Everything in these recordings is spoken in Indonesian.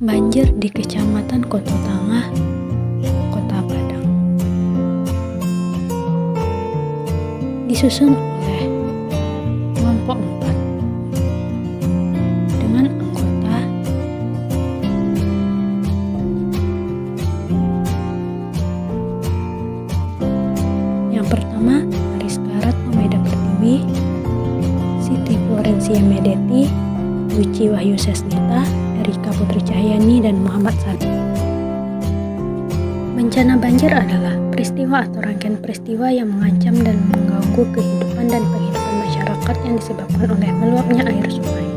Banjir di Kecamatan Koto Tangah, Kota Padang. Disusun oleh kelompok 4 dengan anggota yang pertama Mariska Ratnameda Pertiwi, Siti Florencia Medeti, Luci Wahyu Sesnita, Erika Putri Cahyani, dan Muhammad Sabi. Bencana banjir adalah peristiwa atau rangkaian peristiwa yang mengancam dan mengganggu kehidupan dan penghidupan masyarakat yang disebabkan oleh meluapnya air sungai.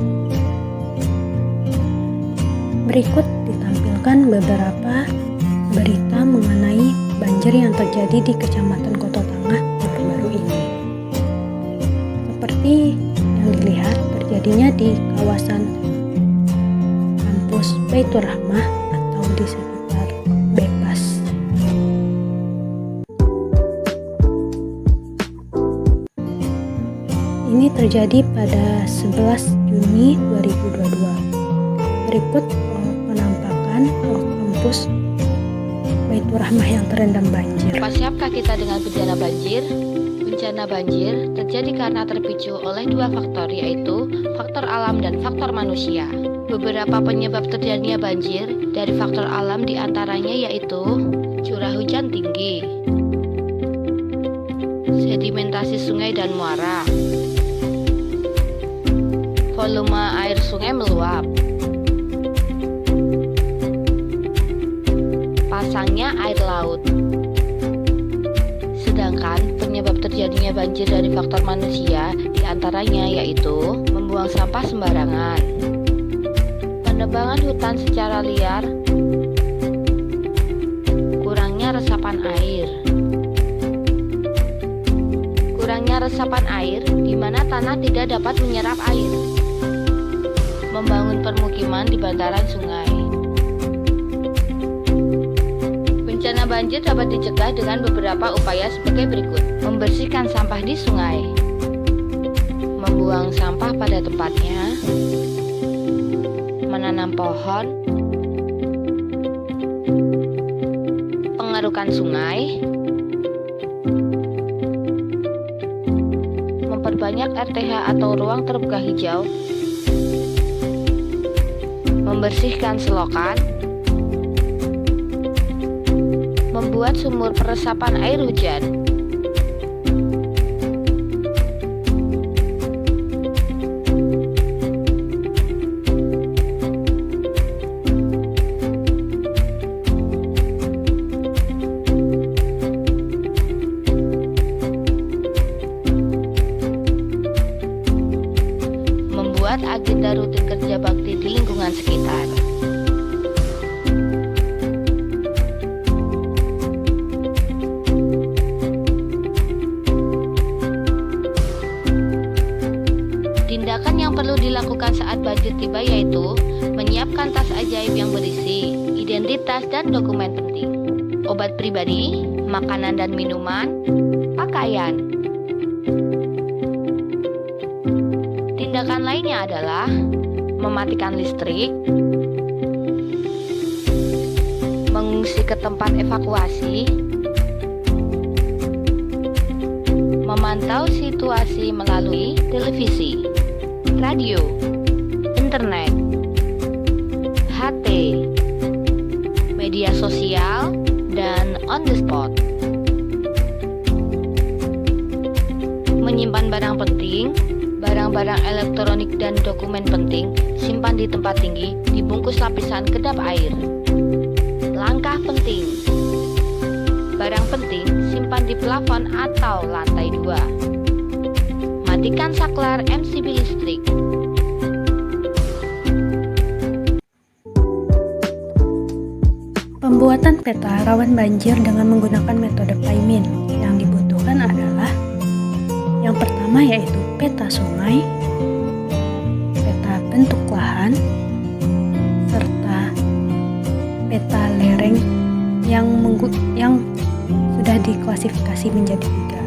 Berikut ditampilkan beberapa berita mengenai banjir yang terjadi di Kecamatan Koto Tangah baru-baru ini. Seperti yang dilihat terjadinya di kawasan kampus Baitur Rahmah atau di sekitar Bebas. Ini terjadi pada 11 Juni 2022. Berikut penampakan kampus Baitur Rahmah yang terendam banjir. Siapkah kita dengan bencana banjir? Bencana banjir terjadi karena terpicu oleh dua faktor, yaitu faktor alam dan faktor manusia. Beberapa penyebab terjadinya banjir dari faktor alam diantaranya yaitu curah hujan tinggi, sedimentasi sungai dan muara, volume air sungai meluap, pasangnya air laut. Sedangkan penyebab terjadinya banjir dari faktor manusia diantaranya yaitu membuang sampah sembarangan, penebangan hutan secara liar, kurangnya resapan air. Kurangnya resapan air di mana tanah tidak dapat menyerap air, membangun permukiman di bantaran sungai. Bencana banjir dapat dicegah dengan beberapa upaya sebagai berikut: membersihkan sampah di sungai, membuang sampah pada tempatnya, menanam pohon, pengerukan sungai, memperbanyak RTH atau ruang terbuka hijau, membersihkan selokan, membuat sumur peresapan air hujan, membuat agenda rutin kerja bakti di lingkungan sekitar. Tindakan yang perlu dilakukan saat banjir tiba yaitu menyiapkan tas ajaib yang berisi identitas dan dokumen penting, obat pribadi, makanan dan minuman, pakaian. Tindakan lainnya adalah mematikan listrik, mengungsi ke tempat evakuasi, memantau situasi melalui televisi, radio, internet, HT, media sosial, dan on the spot. Menyimpan barang penting, barang-barang elektronik dan dokumen penting simpan di tempat tinggi, dibungkus lapisan kedap air. Langkah penting: barang penting simpan di plafon atau lantai 2. Matikan saklar MCB listrik. Pembuatan peta rawan banjir dengan menggunakan metode Paimin. Yang dibutuhkan adalah yang pertama yaitu peta sungai, peta bentuk lahan, serta peta lereng yang sudah diklasifikasi menjadi 3.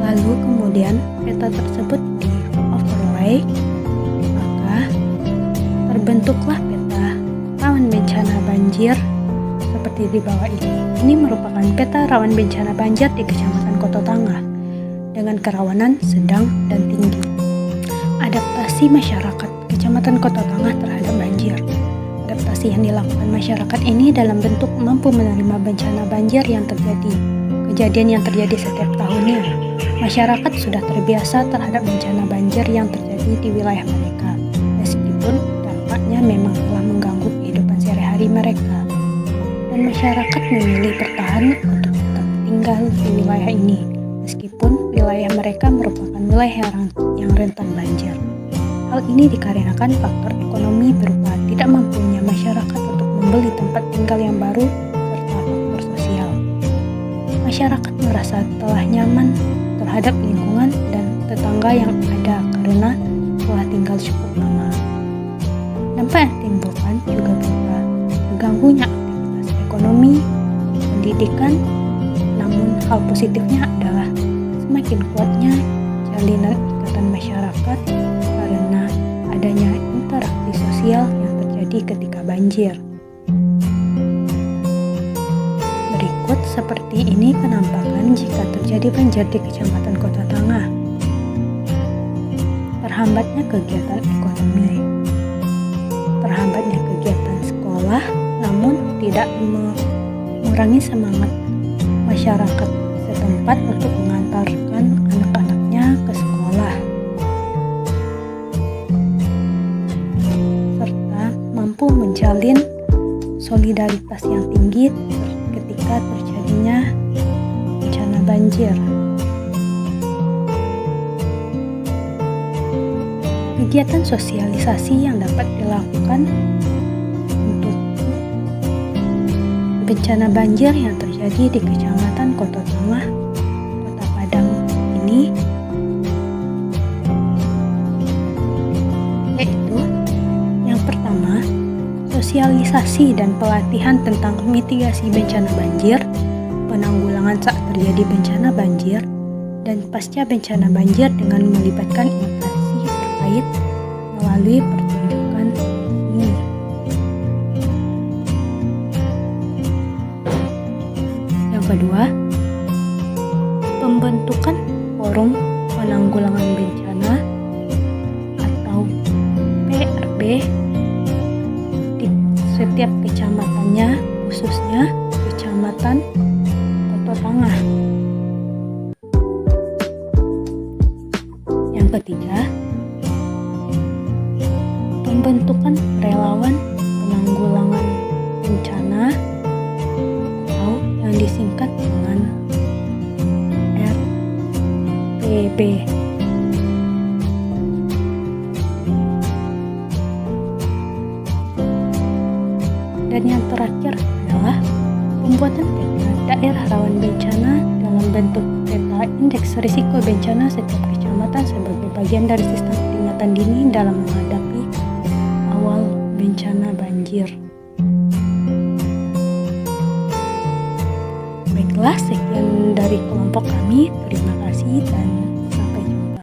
Lalu kemudian peta tersebut di overlay, maka terbentuklah peta rawan banjir seperti di bawah ini. Ini merupakan peta rawan bencana banjir di Kecamatan Koto Tangah dengan kerawanan sedang dan tinggi. Adaptasi masyarakat Kecamatan Koto Tangah terhadap banjir. Adaptasi yang dilakukan masyarakat ini dalam bentuk mampu menerima bencana banjir yang terjadi. Kejadian yang terjadi setiap tahunnya. Masyarakat sudah terbiasa terhadap bencana banjir yang terjadi di wilayah mereka, meskipun dampaknya memang telah mengganggu kehidupan sehari-hari mereka. Dan masyarakat memilih bertahan untuk tetap tinggal di wilayah ini, meskipun wilayah mereka merupakan wilayah yang rentan banjir. Hal ini dikarenakan faktor ekonomi berupa tidak mampunya masyarakat untuk membeli tempat tinggal yang baru serta faktor sosial. Masyarakat merasa telah nyaman terhadap lingkungan dan tetangga yang ada karena telah tinggal cukup lama. Dampak yang ditimbulkan juga berupa terganggunya aktivitas ekonomi, pendidikan, namun hal positifnya adalah semakin kuatnya jalinan ikatan masyarakat karena adanya interaksi sosial yang terjadi ketika banjir. Berikut seperti ini penampakan jika terjadi banjir di Kecamatan Koto Tangah. Terhambatnya kegiatan ekonomi, terhambatnya kegiatan sekolah, namun tidak mengurangi semangat masyarakat setempat untuk mengantarkan anak-anaknya ke sekolah, serta mampu menjalin solidaritas yang tinggi ketika terjadinya bencana banjir. Kegiatan sosialisasi yang dapat dilakukan untuk bencana banjir yang terjadi di Kecamatan Koto Tangah, Kota Padang ini yaitu yang pertama, sosialisasi dan pelatihan tentang mitigasi bencana banjir, penanggulangan saat terjadi bencana banjir, dan pasca bencana banjir dengan melibatkan instansi terkait melalui pertunjukan ini. Yang kedua, pembentukan forum penanggulangan bencana atau PRB di setiap kecamatannya, khususnya Kecamatan Koto Tangah. Yang ketiga, pembentukan relawan penanggulangan bencana atau yang disingkat dengan RPB. Dan yang terakhir adalah pembuatan peta daerah rawan bencana dalam bentuk peta indeks risiko bencana setiap kecamatan sebagai bagian dari sistem peringatan dini dalam menghadapi awal bencana banjir. Baiklah, sekian dari kelompok kami. Terima kasih dan